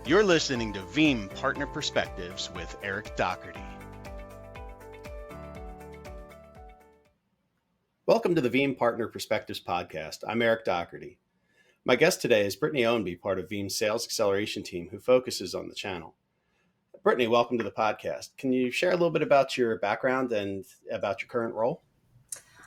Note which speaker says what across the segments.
Speaker 1: You're listening to Veeam Partner Perspectives with Eric Doherty.
Speaker 2: Welcome to the Veeam Partner Perspectives podcast. I'm Eric Doherty. My guest today is Brittany Owenby, part of Veeam's sales acceleration team, who focuses on the channel. Brittany, welcome to the podcast. Can you share a little bit about your background and about your current role?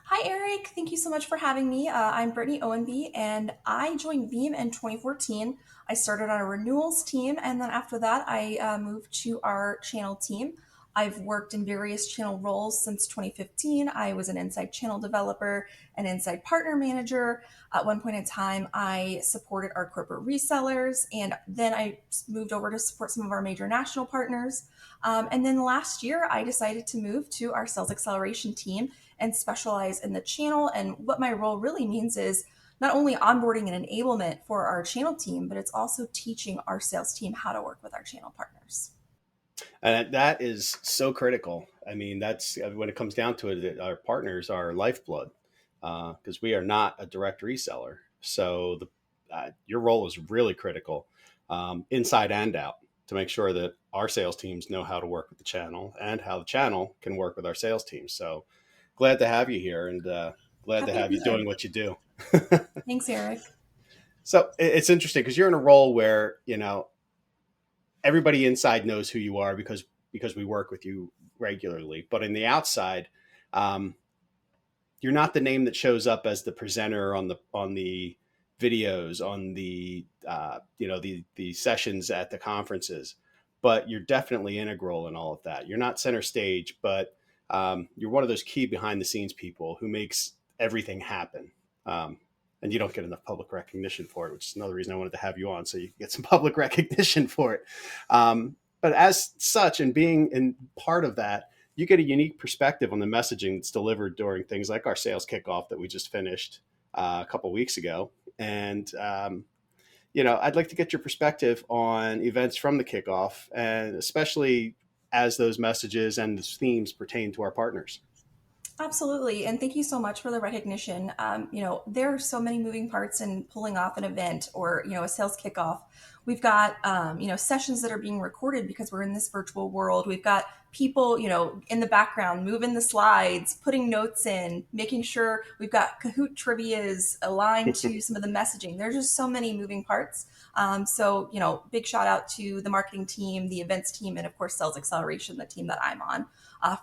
Speaker 3: Hi, Eric. Thank you so much for having me. I'm Brittany Owenby, and I joined Veeam in 2014. I started on a renewals team, and then after that, I moved to our channel team. I've worked in various channel roles since 2015. I was an inside channel developer, an inside partner manager. At one point in time, I supported our corporate resellers, and then I moved over to support some of our major national partners. And then last year, I decided to move to our sales acceleration team and specialize in the channel. And what my role really means is not only onboarding and enablement for our channel team, but it's also teaching our sales team how to work with our channel partners.
Speaker 2: And that is so critical. I mean, that's when it comes down to it, our partners are lifeblood because we are not a direct reseller. So your role is really critical inside and out to make sure that our sales teams know how to work with the channel and how the channel can work with our sales team. So glad to have you here and glad to have you doing what you do.
Speaker 3: Thanks, Eric.
Speaker 2: So it's interesting because you're in a role where, everybody inside knows who you are because we work with you regularly. But in the outside, you're not the name that shows up as the presenter on the videos, on the the sessions at the conferences. But you're definitely integral in all of that. You're not center stage, but you're one of those key behind the scenes people who makes everything happen. And you don't get enough public recognition for it, which is another reason I wanted to have you on, so you can get some public recognition for it. But as such, and being in part of that, you get a unique perspective on the messaging that's delivered during things like our sales kickoff that we just finished a couple of weeks ago. And, I'd like to get your perspective on events from the kickoff, and especially as those messages and the themes pertain to our partners.
Speaker 3: Absolutely. And thank you so much for the recognition. There are so many moving parts in pulling off an event or, a sales kickoff. We've got, sessions that are being recorded because we're in this virtual world. We've got people, in the background, moving the slides, putting notes in, making sure we've got Kahoot trivias aligned to some of the messaging. There's just so many moving parts. Big shout out to the marketing team, the events team, and of course, sales acceleration, the team that I'm on,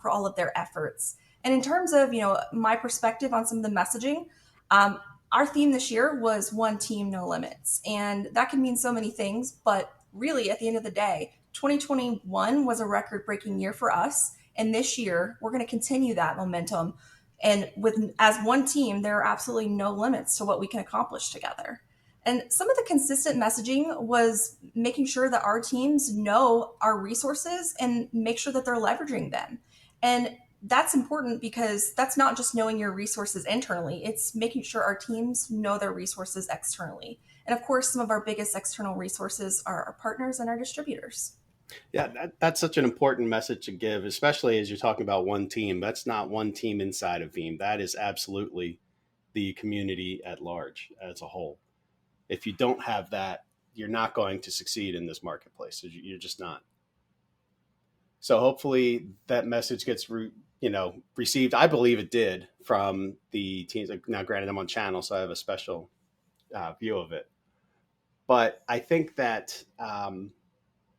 Speaker 3: for all of their efforts. And in terms of, my perspective on some of the messaging, our theme this year was one team, no limits. And that can mean so many things, but really at the end of the day, 2021 was a record-breaking year for us. And this year, we're going to continue that momentum. And as one team, there are absolutely no limits to what we can accomplish together. And some of the consistent messaging was making sure that our teams know our resources and make sure that they're leveraging them. And that's important because that's not just knowing your resources internally, it's making sure our teams know their resources externally. And of course, some of our biggest external resources are our partners and our distributors.
Speaker 2: Yeah, that's such an important message to give, especially as you're talking about one team. That's not one team inside of Veeam. That is absolutely the community at large as a whole. If you don't have that, you're not going to succeed in this marketplace. You're just not. So hopefully that message gets received. I believe it did from the teams. Now, granted, I'm on channel, so I have a special view of it. But I think that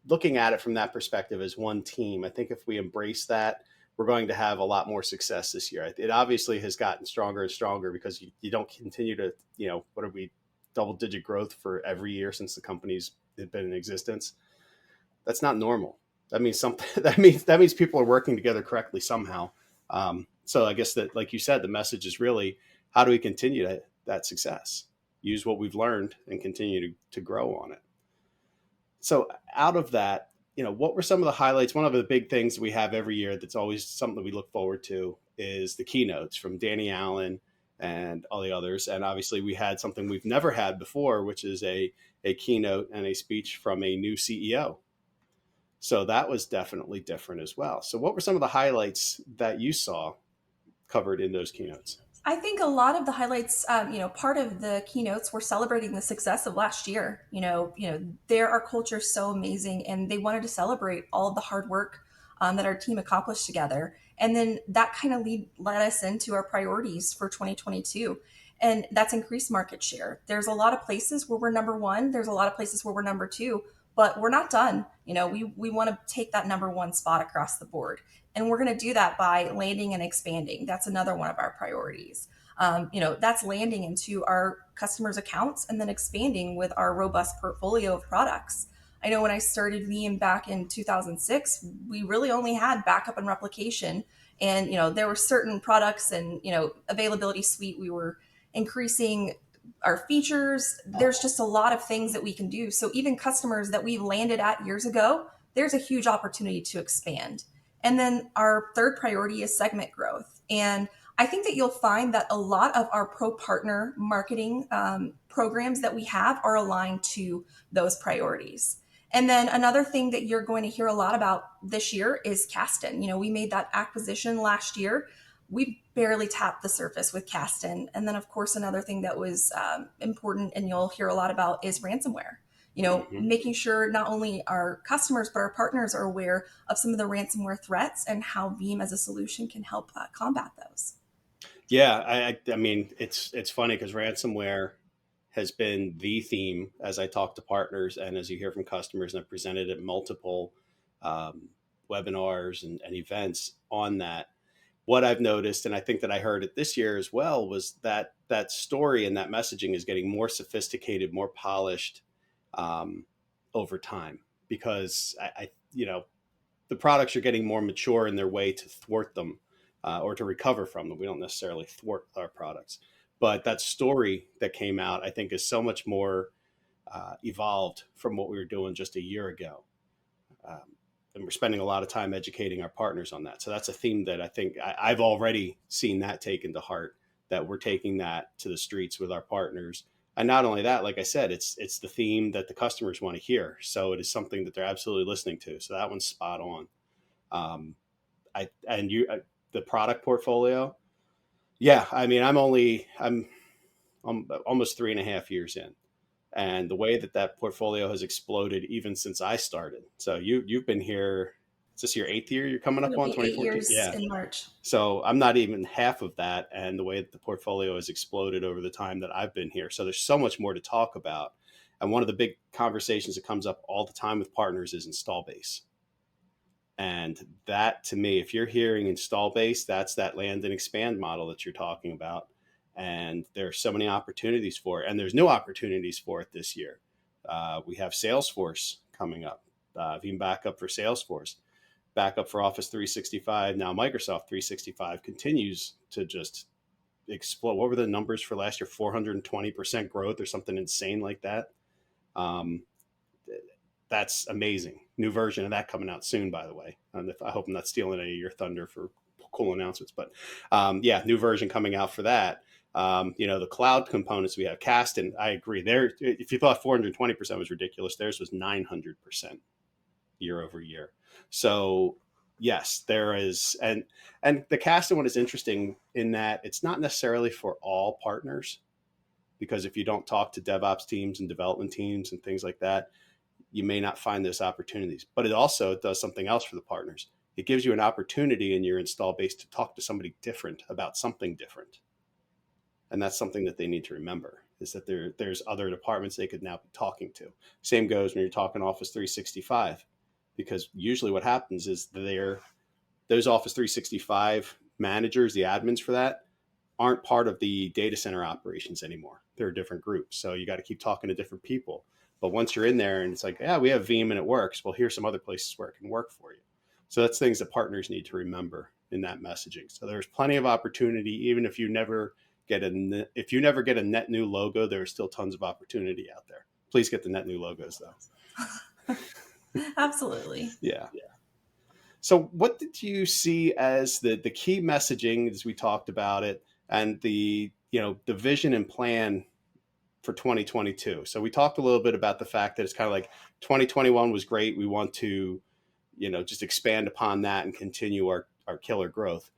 Speaker 2: looking at it from that perspective as one team, I think if we embrace that, we're going to have a lot more success this year. It obviously has gotten stronger and stronger because you don't continue to, what are we, double-digit growth for every year since the company's been in existence. That's not normal. That means something. That means people are working together correctly somehow. So I guess that, like you said, the message is really how do we continue that success? Use what we've learned and continue to grow on it. So out of that, what were some of the highlights? One of the big things we have every year that's always something we look forward to is the keynotes from Danny Allen and all the others. And obviously we had something we've never had before, which is a keynote and a speech from a new CEO. So that was definitely different as well. So what were some of the highlights that you saw covered in those keynotes?
Speaker 3: I think a lot of the highlights, part of the keynotes were celebrating the success of last year. There our culture is so amazing, and they wanted to celebrate all of the hard work that our team accomplished together. And then that kind of led us into our priorities for 2022. And that's increased market share. There's a lot of places where we're number one. There's a lot of places where we're number two, but we're not done. We want to take that number one spot across the board. And we're going to do that by landing and expanding. That's another one of our priorities. That's landing into our customers' accounts and then expanding with our robust portfolio of products. I know when I started Veeam back in 2006, we really only had backup and replication. And, there were certain products and, availability suite. We were increasing our features. There's just a lot of things that we can do. So even customers that we landed at years ago, there's a huge opportunity to expand. And then our third priority is segment growth. And I think that you'll find that a lot of our pro partner marketing programs that we have are aligned to those priorities. And then another thing that you're going to hear a lot about this year is Kasten. We made that acquisition last year. We barely tapped the surface with Kasten. And then, of course, another thing that was important and you'll hear a lot about is ransomware. Making sure not only our customers, but our partners are aware of some of the ransomware threats and how Veeam as a solution can help combat those.
Speaker 2: Yeah, I mean, it's funny because ransomware has been the theme as I talk to partners and as you hear from customers, and I've presented at multiple webinars and events on that. What I've noticed, and I think that I heard it this year as well, was that that story and that messaging is getting more sophisticated, more polished over time, because the products are getting more mature in their way to thwart them or to recover from them. We don't necessarily thwart our products, but that story that came out, I think, is so much more evolved from what we were doing just a year ago. And we're spending a lot of time educating our partners on that. So that's a theme that I think I've already seen that taken to heart, that we're taking that to the streets with our partners. And not only that, like I said, it's the theme that the customers want to hear. So it is something that they're absolutely listening to. So that one's spot on. The product portfolio. Yeah. I mean, I'm almost 3.5 years in, and the way that portfolio has exploded even since I started. So you've been here. Is this your 8th year you're coming up on?
Speaker 3: 2014? 8 years in March.
Speaker 2: So I'm not even half of that. And the way that the portfolio has exploded over the time that I've been here. So there's so much more to talk about. And one of the big conversations that comes up all the time with partners is install base. And that, to me, if you're hearing install base, that's that land and expand model that you're talking about. And there's so many opportunities for it. And there's new opportunities for it this year. We have Salesforce coming up, Veeam backup for Salesforce, backup for Office 365. Now Microsoft 365 continues to just explode. What were the numbers for last year? 420% growth or something insane like that. That's amazing. New version of that coming out soon, by the way. I hope I'm not stealing any of your thunder for cool announcements, but new version coming out for that. The cloud components we have, Kasten, I agree. There, if you thought 420% was ridiculous, theirs was 900% year over year. So yes, there is, and the Kasten one is interesting in that it's not necessarily for all partners, because if you don't talk to DevOps teams and development teams and things like that, you may not find those opportunities. But it also does something else for the partners. It gives you an opportunity in your install base to talk to somebody different about something different. And that's something that they need to remember, is that there's other departments they could now be talking to. Same goes when you're talking Office 365, because usually what happens is those Office 365 managers, the admins for that, aren't part of the data center operations anymore. They're a different group. So you got to keep talking to different people. But once you're in there and it's like, yeah, we have Veeam and it works. Well, here's some other places where it can work for you. So that's things that partners need to remember in that messaging. So there's plenty of opportunity, even if you never get a net new logo, there's still tons of opportunity out there. Please get the net new logos though.
Speaker 3: Absolutely.
Speaker 2: Yeah. So what did you see as the key messaging as we talked about it, and the vision and plan for 2022? So we talked a little bit about the fact that it's kind of like 2021 was great. We want to, just expand upon that and continue our killer growth.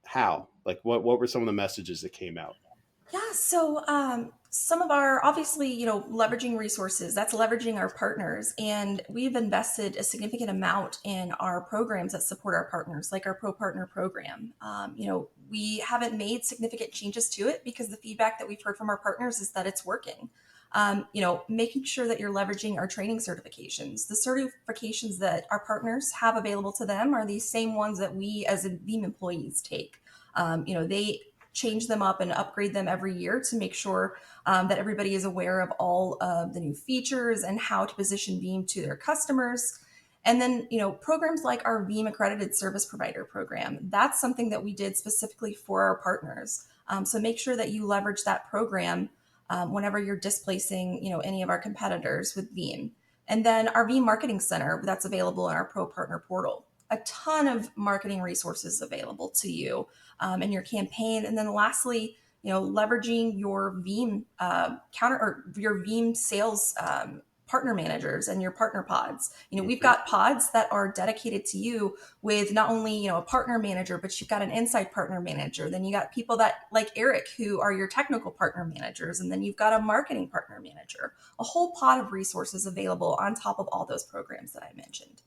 Speaker 2: How? Like what were some of the messages that came out?
Speaker 3: Yeah, so some of our, obviously, leveraging resources, that's leveraging our partners. And we've invested a significant amount in our programs that support our partners, like our Pro Partner program. We haven't made significant changes to it because the feedback that we've heard from our partners is that it's working. Making sure that you're leveraging our training certifications. The certifications that our partners have available to them are the same ones that we as Veeam employees take. They change them up and upgrade them every year to make sure that everybody is aware of all of the new features and how to position Veeam to their customers. And then, programs like our Veeam Accredited Service Provider program, that's something that we did specifically for our partners. So make sure that you leverage that program whenever you're displacing, any of our competitors with Veeam. And then our Veeam Marketing Center, that's available in our Pro Partner portal. A ton of marketing resources available to you in your campaign. And then lastly, leveraging your Veeam your Veeam sales partner managers and your partner pods. We've got pods that are dedicated to you with not only, a partner manager, but you've got an inside partner manager. Then you got people that like Eric, who are your technical partner managers. And then you've got a marketing partner manager, a whole pod of resources available on top of all those programs that I mentioned.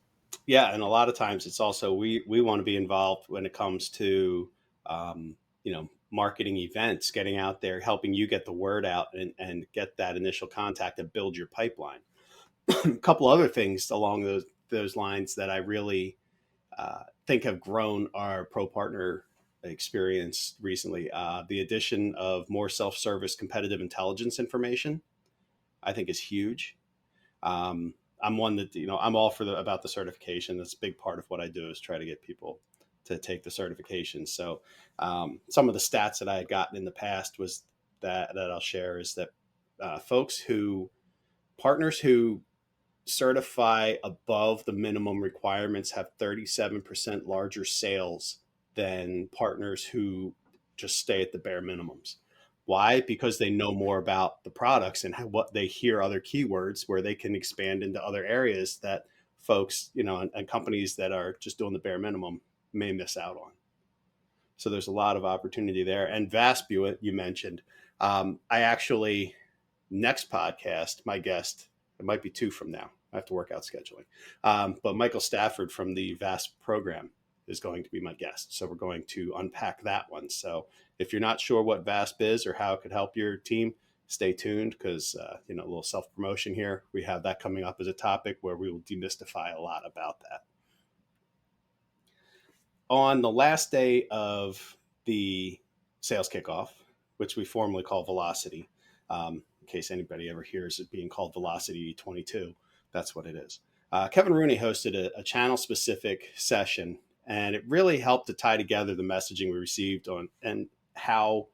Speaker 2: Yeah, and a lot of times it's also we want to be involved when it comes to marketing events, getting out there, helping you get the word out and get that initial contact and build your pipeline. A couple other things along those lines that I really think have grown our pro partner experience recently. The addition of more self-service competitive intelligence information, I think, is huge. I'm one that, I'm all for about the certification. That's a big part of what I do is try to get people to take the certification. So some of the stats that I had gotten in the past was that I'll share is that partners who certify above the minimum requirements have 37% larger sales than partners who just stay at the bare minimums. Why? Because they know more about the products and what they hear other keywords where they can expand into other areas that folks, and companies that are just doing the bare minimum may miss out on. So there's a lot of opportunity there. And VASP, you mentioned, I actually, next podcast, my guest, it might be 2 from now. I have to work out scheduling. But Michael Stafford from the VASP program is going to be my guest. So we're going to unpack that one. So if you're not sure what VASP is or how it could help your team, stay tuned because, a little self-promotion here. We have that coming up as a topic where we will demystify a lot about that. On the last day of the sales kickoff, which we formally call Velocity, in case anybody ever hears it being called Velocity 22, that's what it is. Kevin Rooney hosted a channel-specific session, and it really helped to tie together the messaging we received on and how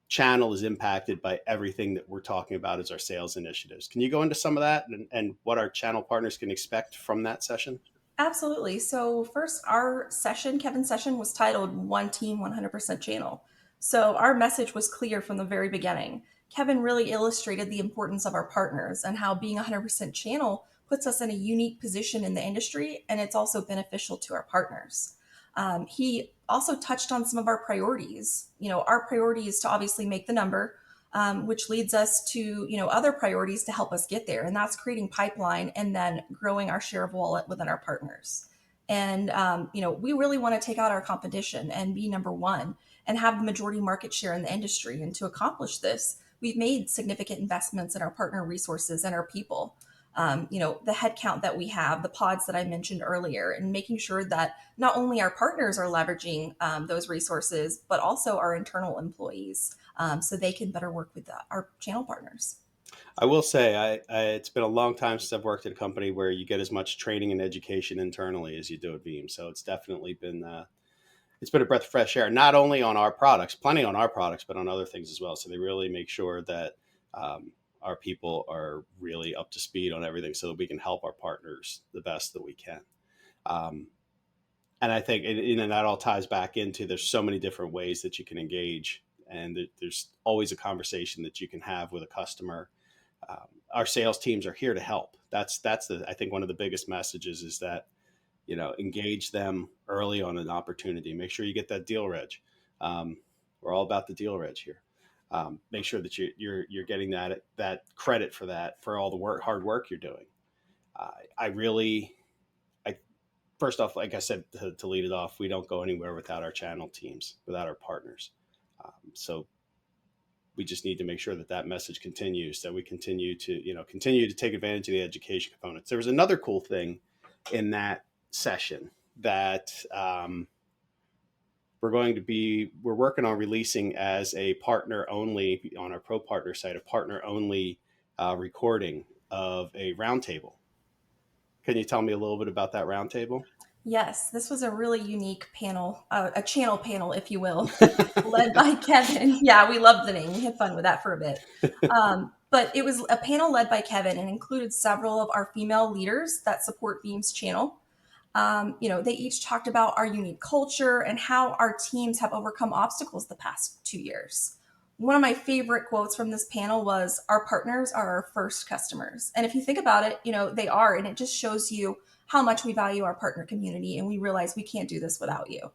Speaker 2: channel is impacted by everything that we're talking about as our sales initiatives. Can you go into some of that and what our channel partners can expect from that session?
Speaker 3: Absolutely. So first, Kevin's session was titled One Team, 100% Channel. So our message was clear from the very beginning. Kevin really illustrated the importance of our partners and how being 100% channel puts us in a unique position in the industry, and it's also beneficial to our partners. He also touched on some of our priorities. Our priority is to obviously make the number, which leads us to, other priorities to help us get there. And that's creating pipeline and then growing our share of wallet within our partners. And, we really want to take out our competition and be number one and have the majority market share in the industry. And to accomplish this, we've made significant investments in our partner resources and our people. The headcount that we have, the pods that I mentioned earlier, and making sure that not only our partners are leveraging those resources, but also our internal employees so they can better work with our channel partners.
Speaker 2: I will say it's been a long time since I've worked at a company where you get as much training and education internally as you do at Veeam. So it's definitely been it's been a breath of fresh air, not only on our products, plenty on our products, but on other things as well. So they really make sure that our people are really up to speed on everything so that we can help our partners the best that we can. And I think that all ties back into there's so many different ways that you can engage, and there's always a conversation that you can have with a customer. Our sales teams are here to help. That's I think one of the biggest messages is that, engage them early on an opportunity. Make sure you get that deal reg. We're all about the deal reg here. Make sure that you're getting that credit for that, for all the hard work you're doing. I first off, like I said, to lead it off, we don't go anywhere without our channel teams, without our partners. So we just need to make sure that message continues, that we continue to take advantage of the education components. There was another cool thing in that session that we're working on releasing as a partner only on our pro partner site, a partner only recording of a roundtable. Can you tell me a little bit about that roundtable?
Speaker 3: Yes, this was a really unique panel, a channel panel, if you will, led by Kevin. Yeah, we loved the name. We had fun with that for a bit. But it was a panel led by Kevin and included several of our female leaders that support Veeam's channel. They each talked about our unique culture and how our teams have overcome obstacles the past 2 years. One of my favorite quotes from this panel was, "Our partners are our first customers." And if you think about it, they are, and it just shows you how much we value our partner community, and we realize we can't do this without you.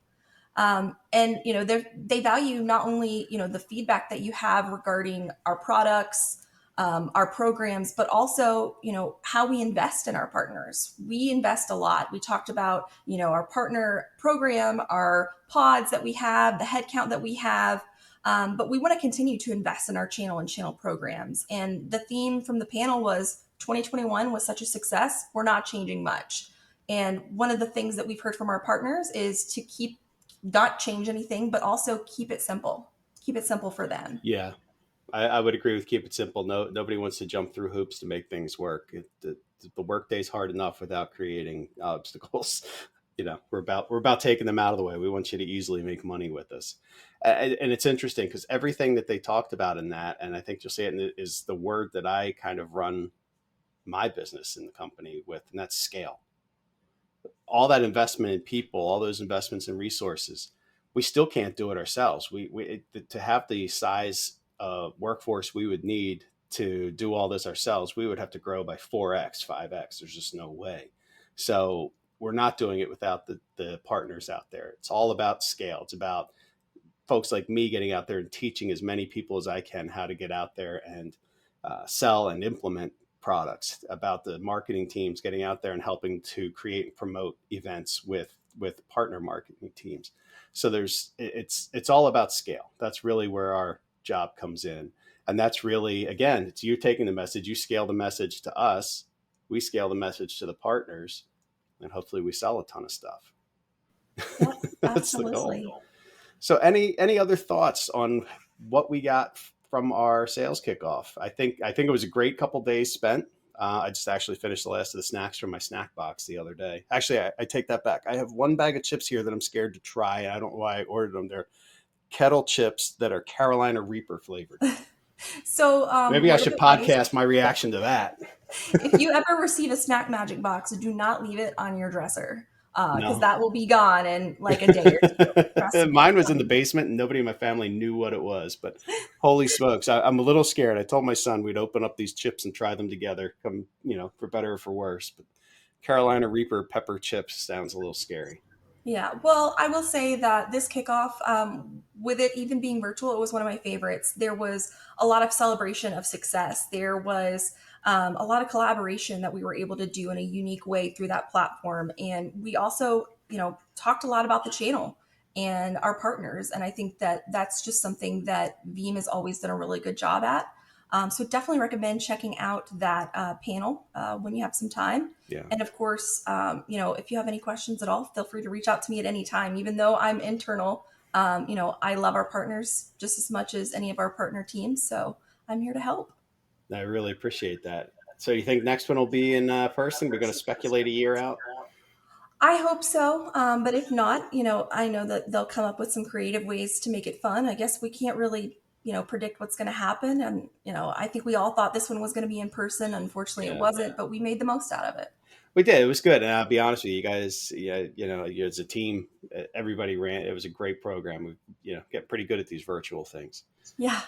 Speaker 3: They value not only, the feedback that you have regarding our products, our programs, but also, how we invest in our partners. We invest a lot. We talked about, our partner program, our pods that we have, the headcount that we have. But we want to continue to invest in our channel and channel programs. And the theme from the panel was 2021 was such a success. We're not changing much. And one of the things that we've heard from our partners is to not change anything, but also keep it simple. Keep it simple for them.
Speaker 2: Yeah, I would agree with keep it simple. Nobody wants to jump through hoops to make things work. The workday's hard enough without creating obstacles. We're about taking them out of the way. We want you to easily make money with us. And it's interesting because everything that they talked about in that, and I think you'll see it, is the word that I kind of run my business in the company with, and that's scale. All that investment in people, all those investments in resources, we still can't do it ourselves. To have the size of workforce we would need to do all this ourselves, we would have to grow by 4x, 5x. There's just no way. So we're not doing it without the partners out there. It's all about scale. It's about folks like me getting out there and teaching as many people as I can how to get out there and sell and implement products, about the marketing teams getting out there and helping to create and promote events with partner marketing teams. So it's all about scale. That's really where our job comes in. And that's really, again, it's you taking the message, you scale the message to us, we scale the message to the partners, and hopefully we sell a ton of stuff.
Speaker 3: Yep,
Speaker 2: That's
Speaker 3: absolutely.
Speaker 2: the goal. So any other thoughts on what we got from our sales kickoff? I think it was a great couple days spent. I just actually finished the last of the snacks from my snack box the other day. Actually, I take that back. I have one bag of chips here that I'm scared to try. I don't know why I ordered them. They're kettle chips that are Carolina Reaper flavored.
Speaker 3: So
Speaker 2: maybe I should podcast my reaction to that.
Speaker 3: If you ever receive a Snack Magic box, do not leave it on your dresser because
Speaker 2: No.
Speaker 3: that will be gone in like a day or two.
Speaker 2: Mine was in the basement and nobody in my family knew what it was, but holy smokes, I'm a little scared. I told my son we'd open up these chips and try them together, for better or for worse. But Carolina Reaper pepper chips sounds a little scary.
Speaker 3: Yeah, well, I will say that this kickoff, with it even being virtual, it was one of my favorites. There was a lot of celebration of success. There was a lot of collaboration that we were able to do in a unique way through that platform. And we also, talked a lot about the channel and our partners. And I think that that's just something that Veeam has always done a really good job at. So definitely recommend checking out that panel when you have some time.
Speaker 2: Yeah.
Speaker 3: And of course, if you have any questions at all, feel free to reach out to me at any time. Even though I'm internal, I love our partners just as much as any of our partner teams. So I'm here to help.
Speaker 2: I really appreciate that. So you think next one will be in person? We're going to speculate a year out?
Speaker 3: I hope so. But if not, I know that they'll come up with some creative ways to make it fun. I guess we can't really predict what's going to happen. And, I think we all thought this one was going to be in person. Unfortunately, It wasn't, but we made the most out of it.
Speaker 2: We did. It was good. And I'll be honest with you guys, as a team, everybody ran. It was a great program. We, get pretty good at these virtual things.
Speaker 3: Yeah.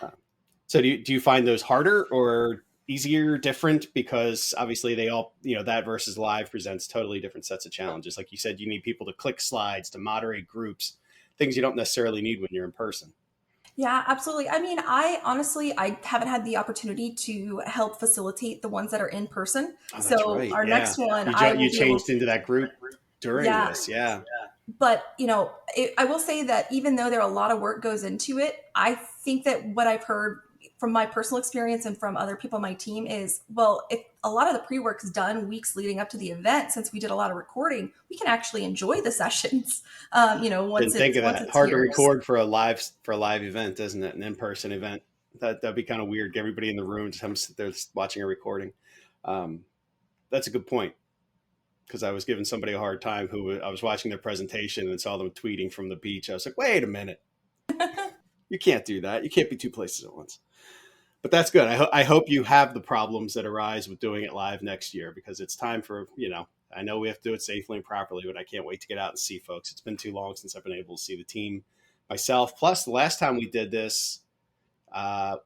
Speaker 2: So do you find those harder or easier, different? Because obviously they all, that versus live presents totally different sets of challenges. Like you said, you need people to click slides, to moderate groups. things you don't necessarily need when you're in person.
Speaker 3: Yeah, absolutely. I mean, I haven't had the opportunity to help facilitate the ones that are in person.
Speaker 2: Oh, that's
Speaker 3: So
Speaker 2: right.
Speaker 3: our
Speaker 2: Yeah.
Speaker 3: next one,
Speaker 2: You changed into that group during
Speaker 3: yeah.
Speaker 2: this. Yeah.
Speaker 3: But I will say that even though there are a lot of work goes into it, I think that what I've heard from my personal experience and from other people on my team is, well, if a lot of the pre-work is done weeks leading up to the event, since we did a lot of recording, we can actually enjoy the sessions.
Speaker 2: Didn't think of that. Hard to record for a live event, isn't it? An in-person event. That'd be kind of weird. Get everybody in the room, just sit there watching a recording. That's a good point, because I was giving somebody a hard time who I was watching their presentation and saw them tweeting from the beach. I was like, wait a minute. You can't do that. You can't be two places at once. But that's good. I hope you have the problems that arise with doing it live next year, because it's time for, I know we have to do it safely and properly, but I can't wait to get out and see folks. It's been too long since I've been able to see the team myself. Plus, the last time we did this,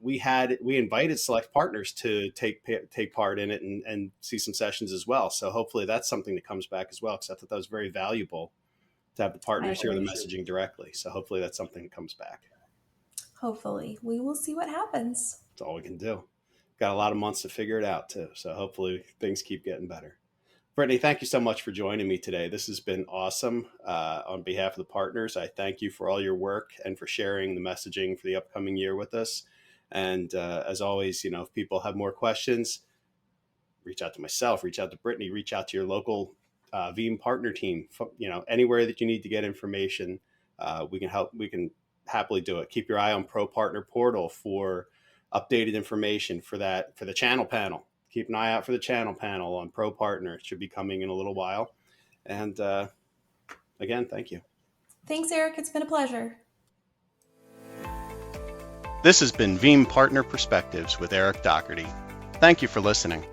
Speaker 2: we invited select partners to take part in it and see some sessions as well. So hopefully that's something that comes back as well, because I thought that was very valuable to have the partners hear the messaging directly. So hopefully that's something that comes back.
Speaker 3: Hopefully. We will see what happens.
Speaker 2: That's all we can do. Got a lot of months to figure it out too. So hopefully things keep getting better. Brittany, thank you so much for joining me today. This has been awesome. On behalf of the partners, I thank you for all your work and for sharing the messaging for the upcoming year with us. And as always, if people have more questions, reach out to myself, reach out to Brittany, reach out to your local Veeam partner team. Anywhere that you need to get information, we can help. We can happily do it. Keep your eye on Pro Partner Portal for updated information for the channel panel. Keep an eye out for the channel panel on Pro Partner. It should be coming in a little while. And again, thank you.
Speaker 3: Thanks, Eric. It's been a pleasure.
Speaker 1: This has been Veeam Partner Perspectives with Eric Doherty. Thank you for listening.